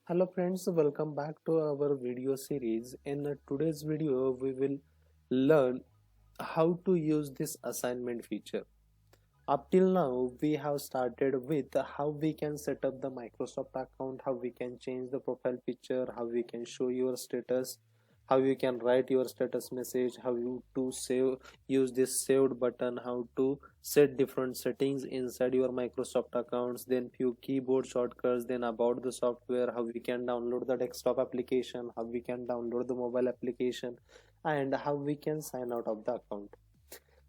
Hello friends, welcome back to our video series. In today's video, we will learn how to use this assignment feature. Up till now, we have started with how we can set up the Microsoft account, how we can change the profile picture, how we can show your status, how you can write your status message, how you to save, use this saved button, how to set different settings inside your Microsoft accounts, then few keyboard shortcuts, then about the software, how we can download the desktop application, how we can download the mobile application, and how we can sign out of the account.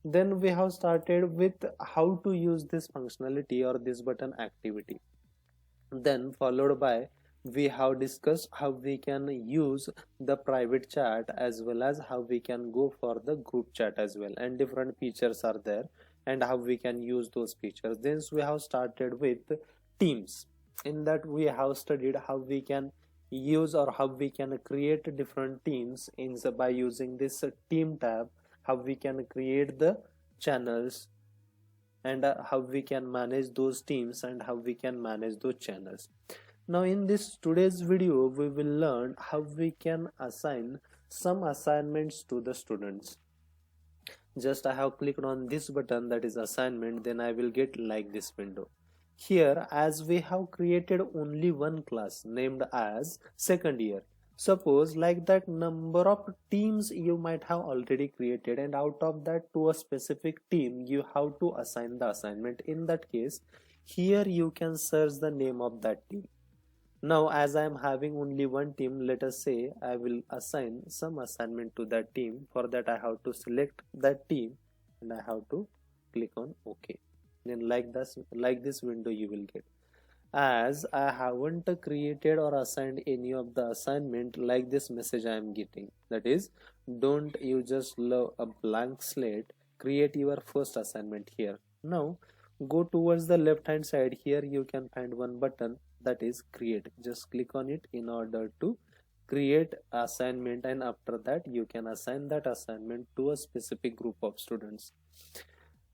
Then we have started with how to use this functionality or this button activity. Then followed by we have discussed how we can use the private chat as well as how we can go for the group chat as well, and different features are there and how we can use those features. Then we have started with teams. In that we have studied how we can use or how we can create different teams in by using this team tab, how we can create the channels, and how we can manage those teams and how we can manage those channels. Now in this today's video we will learn how we can assign some assignments to the students. Just I have clicked on this button, that is assignment, then I will get like this window. Here, as we have created only one class named as second year, suppose like that number of teams you might have already created, and out of that to a specific team you have to assign the assignment. In that case, here you can search the name of that team. Now as I am having only one team, let us say I will assign some assignment to that team. For that I have to select that team and I have to click on OK. Then like this window you will get. As I haven't created or assigned any of the assignment, like this message I am getting, that is, don't you just love a blank slate, create your first assignment here. Now go towards the left hand side. Here you can find one button, that is create. Just click on it in order to create assignment, and after that you can assign that assignment to a specific group of students.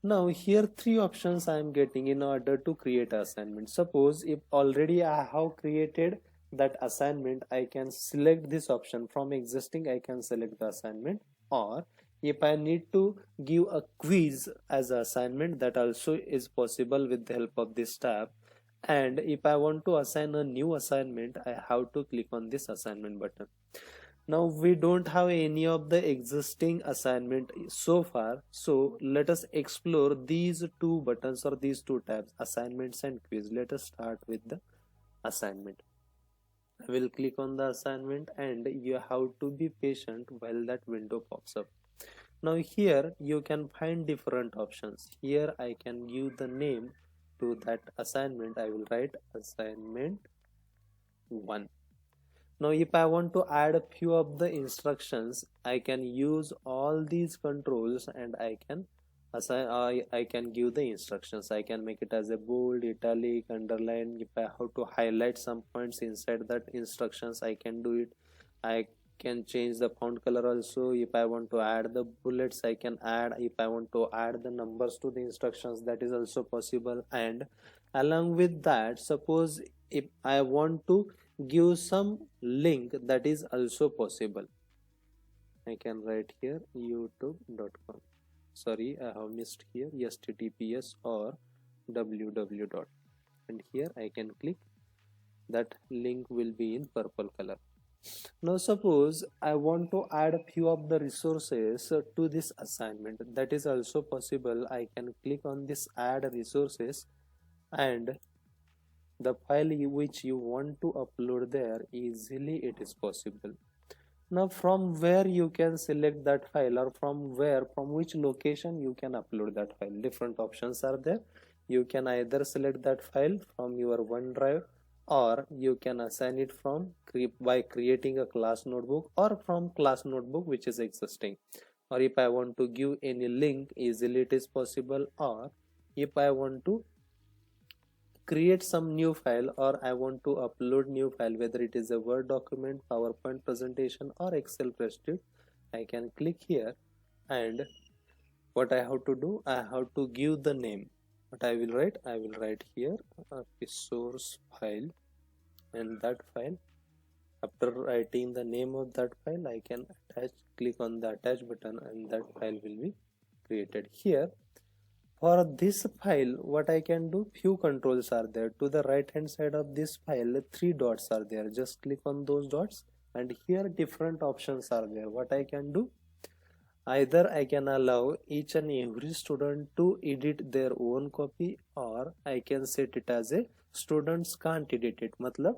Now here three options I am getting in order to create assignment. Suppose if already I have created that assignment, I can select this option. From existing I can select the assignment, or if I need to give a quiz as an assignment, that also is possible with the help of this tab. And if I want to assign a new assignment, I have to click on this assignment button. Now we don't have any of the existing assignment so far, so let us explore these two buttons or these two tabs, assignments and quiz. Let us start with the assignment. I will click on the assignment and you have to be patient while that window pops up. Now here you can find different options. Here I can give the name to that assignment. I will write assignment 1. Now if I want to add a few of the instructions, I can use all these controls and I can assign, I can give the instructions. I can make it as a bold, italic, underline. If I have to highlight some points inside that instructions, I can do it. I can change the font color also. If I want to add the bullets, I can add. If I want to add the numbers to the instructions, that is also possible. And along with that, suppose if I want to give some link, that is also possible. I can write here youtube.com. Sorry, I have missed here, https or www. And here I can click, that link will be in purple color. Now suppose I want to add a few of the resources to this assignment, that is also possible. I can click on this add resources, and the file which you want to upload there, easily it is possible. Now from where you can select that file, or from which location you can upload that file, different options are there. You can either select that file from your OneDrive, or you can assign it from by creating a class notebook, or from class notebook which is existing. Or if I want to give any link, easily it is possible. Or if I want to create some new file, or I want to upload new file, whether it is a Word document, PowerPoint presentation, or Excel spreadsheet, I can click here, and what I have to do, I have to give the name. What I will write here a source file, and that file After writing the name of that file, I can attach, click on the attach button, and that file will be created. Here for this file, what I can do, few controls are there. To the right hand side of this file, three dots are there. Just click on those dots, and here different options are there. What I can do, either I can allow each and every student to edit their own copy, or I can set it as a students can't edit it. Matlab,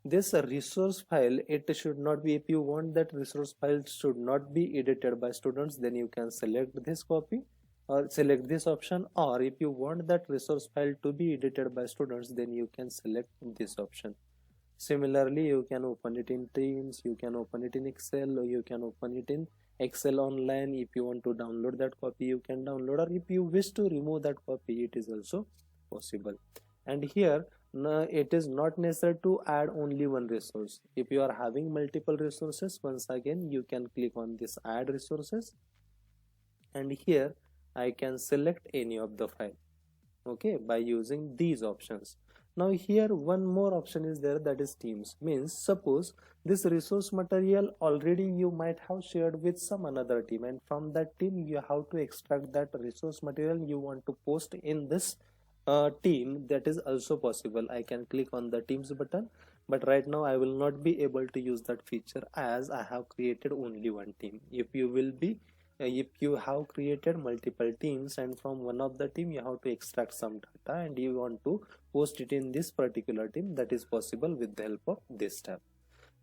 this resource file, it should not be, if you want that resource file should not be edited by students, then you can select this copy or select this option, or if you want that resource file to be edited by students, then you can select this option. Similarly, you can open it in Teams, you can open it in Excel, or you can open it in Excel online. If you want to download that copy, you can download, or if you wish to remove that copy, it is also possible. And here it is not necessary to add only one resource. If you are having multiple resources, once again you can click on this add resources, and here I can select any of the file, okay, by using these options. Now here one more option is there, that is Teams. Means suppose this resource material already you might have shared with some another team, and from that team you have to extract that resource material you want to post in this team. That is also possible. I can click on the Teams button, but right now I will not be able to use that feature as I have created only one team. If you will be if you have created multiple teams, and from one of the team you have to extract some data and you want to post it in this particular team, that is possible with the help of this tab.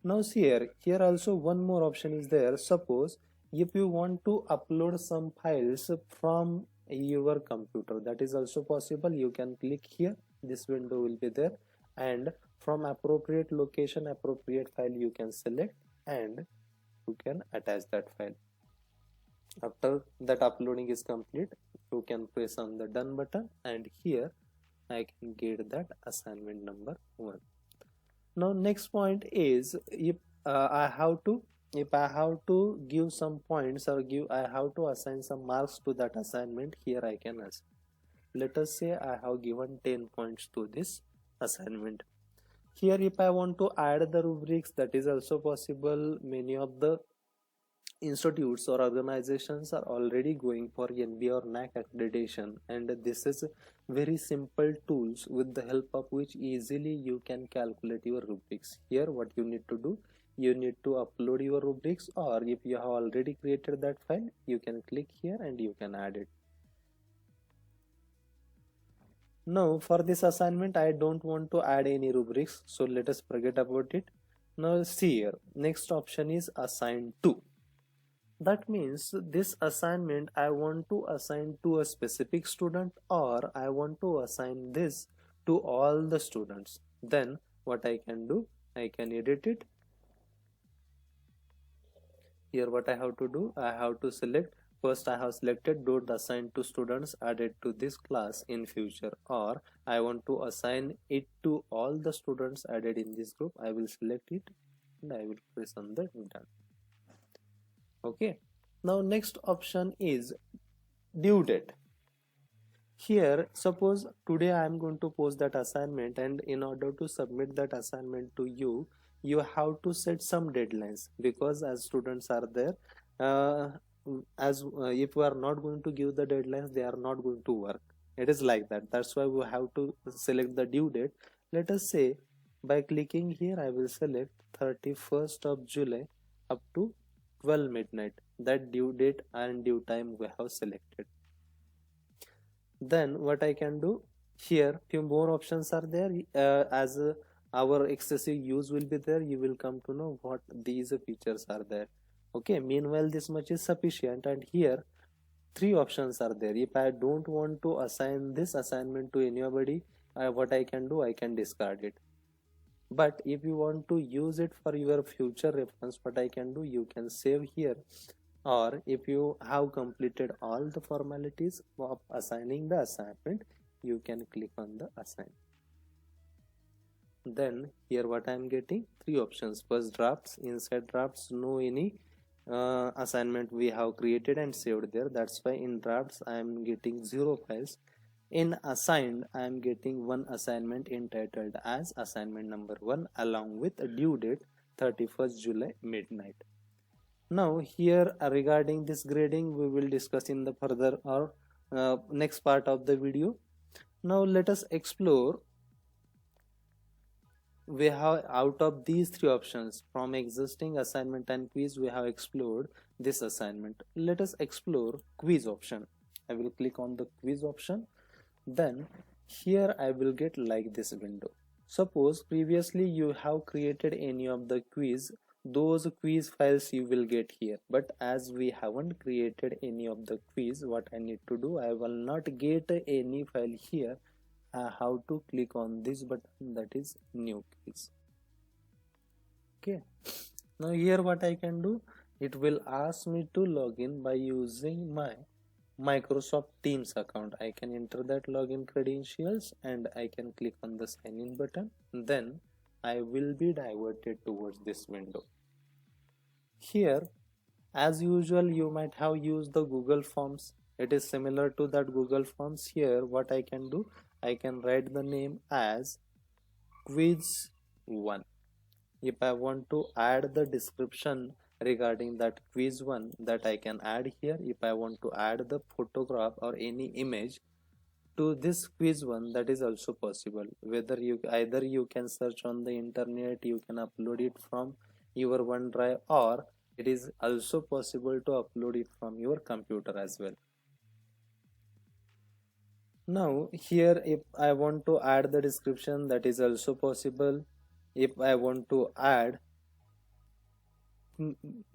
Now see here also one more option is there. Suppose if you want to upload some files from your computer, that is also possible. You can click here, this window will be there, and from appropriate location, appropriate file you can select, and you can attach that file. After that uploading is complete, you can press on the done button, and here I can get that assignment number 1. Now next point is, if I have to give some points, or I have to assign some marks to that assignment, here I can assign. Let us say I have given 10 points to this assignment. Here if I want to add the rubrics, that is also possible. Many of the institutes or organizations are already going for NB or NAC accreditation, and this is very simple tools with the help of which easily you can calculate your rubrics. Here what you need to do, you need to upload your rubrics, or if you have already created that file, you can click here and you can add it. Now for this assignment I don't want to add any rubrics, so let us forget about it. Now see here, next option is assign to. That means this assignment I want to assign to a specific student, or I want to assign this to all the students. Then what I can do, I can edit it. Here what I have to do, I have to select, first I have selected don't assign to students added to this class in future, or I want to assign it to all the students added in this group. I will select it and I will press on the done. Okay, now next option is due date. Here suppose today I am going to post that assignment, and in order to submit that assignment to you, you have to set some deadlines, because as students are there, if we are not going to give the deadlines, they are not going to work. It is like that. That's why we have to select the due date. Let us say by clicking here I will select 31st of July up to 12 midnight. That due date and due time we have selected. Then what I can do, here few more options are there. As our excessive use will be there, you will come to know what these features are there. Okay, meanwhile this much is sufficient, and here three options are there. If I don't want to assign this assignment to anybody, what I can do, I can discard it. But if you want to use it for your future reference, what I can do, you can save here, or if you have completed all the formalities of assigning the assignment, you can click on the assign. Then here what I am getting, three options. First, drafts. Inside drafts, no any assignment we have created and saved there. That's why in drafts I am getting 0 files. In assigned I am getting one assignment entitled as assignment number 1 along with a due date 31st July midnight. Now here regarding this grading we will discuss in the further or next part of the video. Now let us explore. We have, out of these three options from existing assignment and quiz, we have explored this assignment. Let us explore quiz option. I will click on the quiz option. Then here I will get like this window. Suppose previously you have created any of the quiz, those quiz files you will get here. But as we haven't created any of the quiz, what I need to do, I will not get any file here. I have to click on this button, that is new quiz. Okay, now here what I can do, it will ask me to log in by using my Microsoft Teams account. I can enter that login credentials and I can click on the sign in button. Then I will be diverted towards this window. Here as usual you might have used the Google Forms. It is similar to that Google Forms. Here what I can do, I can write the name as quiz 1. If I want to add the description regarding that quiz 1, that I can add here. If I want to add the photograph or any image to this quiz 1, that is also possible. Whether you either you can search on the internet, you can upload it from your OneDrive, or it is also possible to upload it from your computer as well. Now here if I want to add the description, that is also possible. If I want to add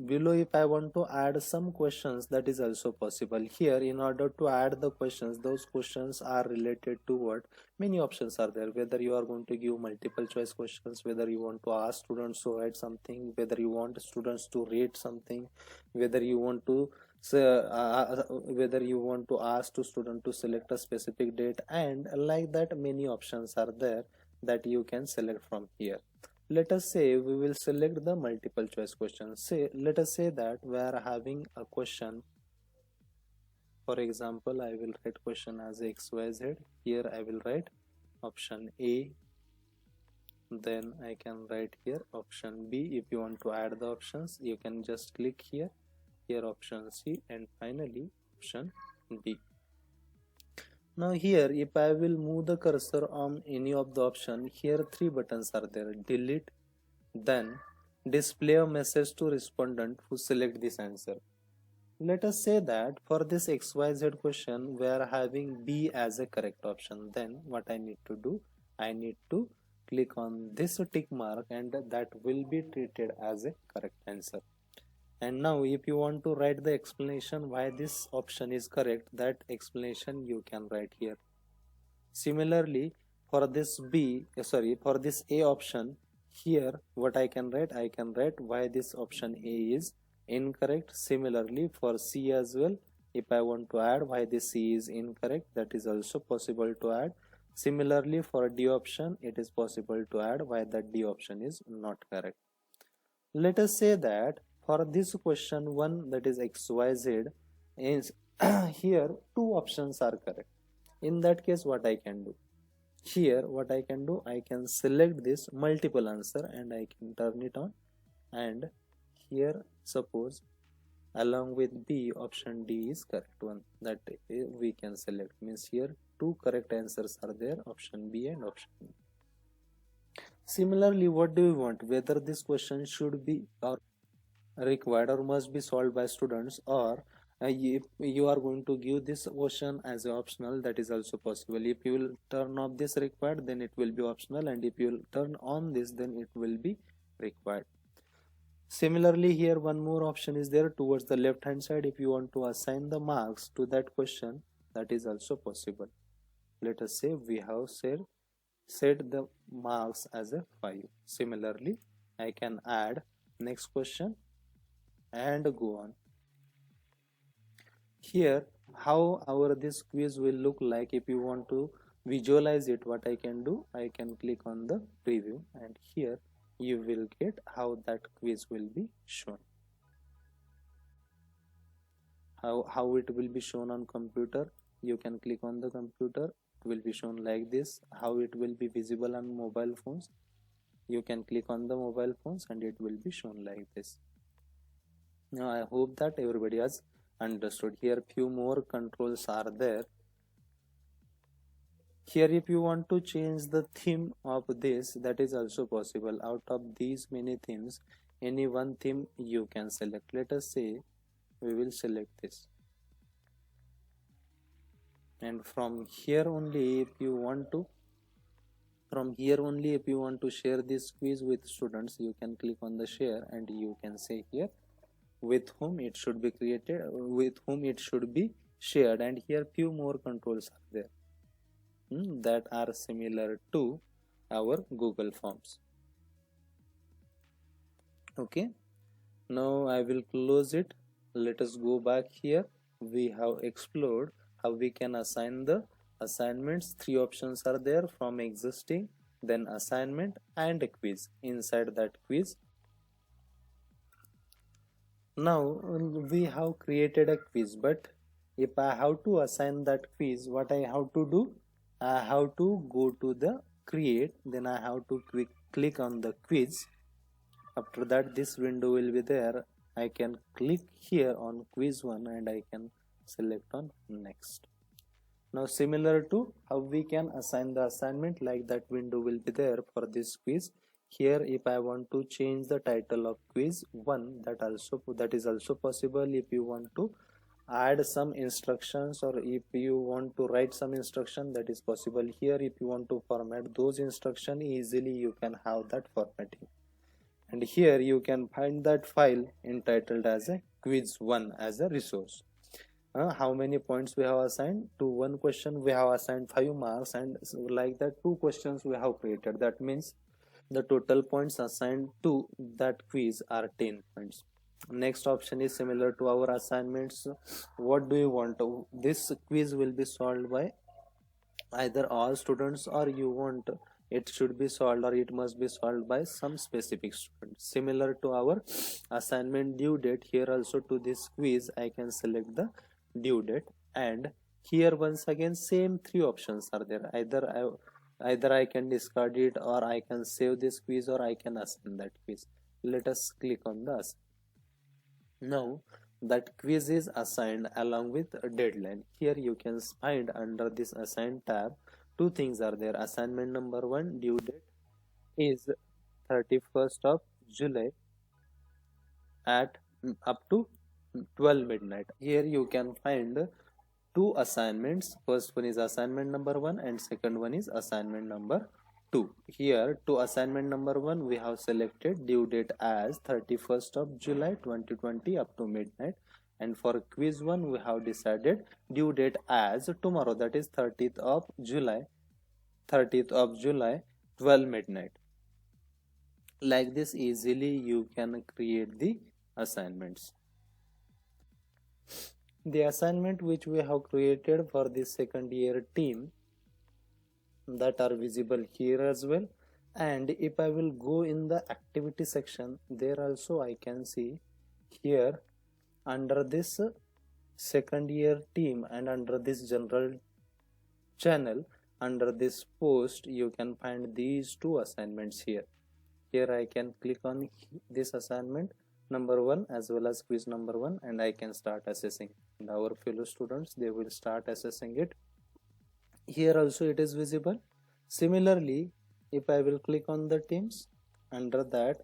below, if I want to add some questions, that is also possible. Here in order to add the questions, those questions are related to what many options are there, whether you are going to give multiple choice questions, whether you want to ask students to write something, whether you want students to rate something, whether you want to whether you want to ask to student to select a specific date, and like that many options are there that you can select from here. Let us say we will select the multiple choice questions. Let us say that we are having a question. For example, I will write question as XYZ. Here I will write option A. Then I can write here option B. If you want to add the options, you can just click here. Here option C, and finally option D. Now here if I will move the cursor on any of the option, here three buttons are there: delete, then display a message to respondent who select this answer. Let us say that for this XYZ question we are having B as a correct option. Then what I need to do, I need to click on this tick mark and that will be treated as a correct answer. And now if you want to write the explanation why this option is correct, that explanation you can write here. Similarly for this for this A option, here what I can write, I can write why this option A is incorrect. Similarly for C as well, if I want to add why this C is incorrect, that is also possible to add. Similarly for D option, it is possible to add why that D option is not correct. Let us say that for this question 1, that is XYZ, is here two options are correct. In that case what I can do, here what I can do, I can select this multiple answer and I can turn it on, and here suppose along with B option D is correct one, that we can select, means here two correct answers are there, option B and option D. Similarly what do we want, whether this question should be or required or must be solved by students, or if you are going to give this question as optional, that is also possible. If you will turn off this required, then it will be optional, and if you will turn on this, then it will be required. Similarly here one more option is there towards the left hand side. If you want to assign the marks to that question, that is also possible. Let us say we have set the marks as a 5. Similarly I can add next question and go on. Here how our this quiz will look like, if you want to visualize it, what I can do, I can click on the preview and here you will get how that quiz will be shown, how it will be shown on computer. You can click on the computer, it will be shown like this. How it will be visible on mobile phones, you can click on the mobile phones and it will be shown like this. Now I hope that everybody has understood. Here few more controls are there. Here if you want to change the theme of this, that is also possible. Out of these many themes, any one theme you can select. Let us say we will select this, and from here only if you want to share this quiz with students, you can click on the share and you can say here with whom it should be created, with whom it should be shared, and here few more controls are there that are similar to our Google Forms. Okay, now I will close it. Let us go back here. We have explored how we can assign the assignments. Three options are there: from existing, then assignment, and a quiz. Inside that quiz, now we have created a quiz, but if I have to assign that quiz, what I have to do, I have to go to the create, then I have to click on the quiz. After that, this window will be there. I can click here on quiz 1 and I can select on next. Now similar to how we can assign the assignment, like that window will be there for this quiz. Here if I want to change the title of quiz 1, that is also possible. If you want to add some instructions, or if you want to write some instruction, that is possible here. If you want to format those instruction easily, you can have that formatting, and here you can find that file entitled as a quiz 1 as a resource. How many points we have assigned? To one question we have assigned 5 marks, and like that 2 questions we have created. That means the total points assigned to that quiz are 10 points. Next option is similar to our assignments. What do you want to? This quiz will be solved by either all students, or you want it should be solved, or it must be solved by some specific student. Similar to our assignment due date, here also to this quiz I can select the due date, and here once again same 3 options are there. Either I can discard it, or I can save this quiz, or I can assign that quiz. Let us click on the assign. Now that quiz is assigned along with a deadline. Here you can find under this assign tab 2 things are there. Assignment number 1, due date is 31st of July at up to 12 midnight. Here you can find 2 assignments. First one is assignment number 1 and second one is assignment number 2. Here to assignment number 1 we have selected due date as 31st of July 2020 up to midnight, and for quiz 1 we have decided due date as tomorrow, that is 30th of July 12 midnight. Like this easily you can create the assignments. The assignment which we have created for the second year team, that are visible here as well. And if I will go in the activity section, there also I can see here under this second year team and under this general channel, under this post, you can find these 2 assignments here. Here I can click on this assignment number 1 as well as quiz number 1, and I can start assessing, and our fellow students, they will start assessing it. Here also it is visible. Similarly, if I will click on the teams, under that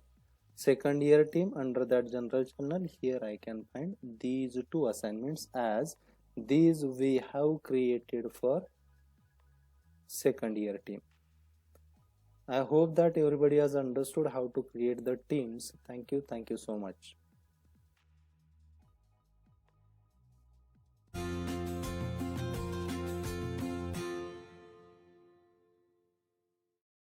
second year team, under that general channel, here I can find these 2 assignments, as these we have created for second year team. I hope that everybody has understood how to create the teams. Thank you so much.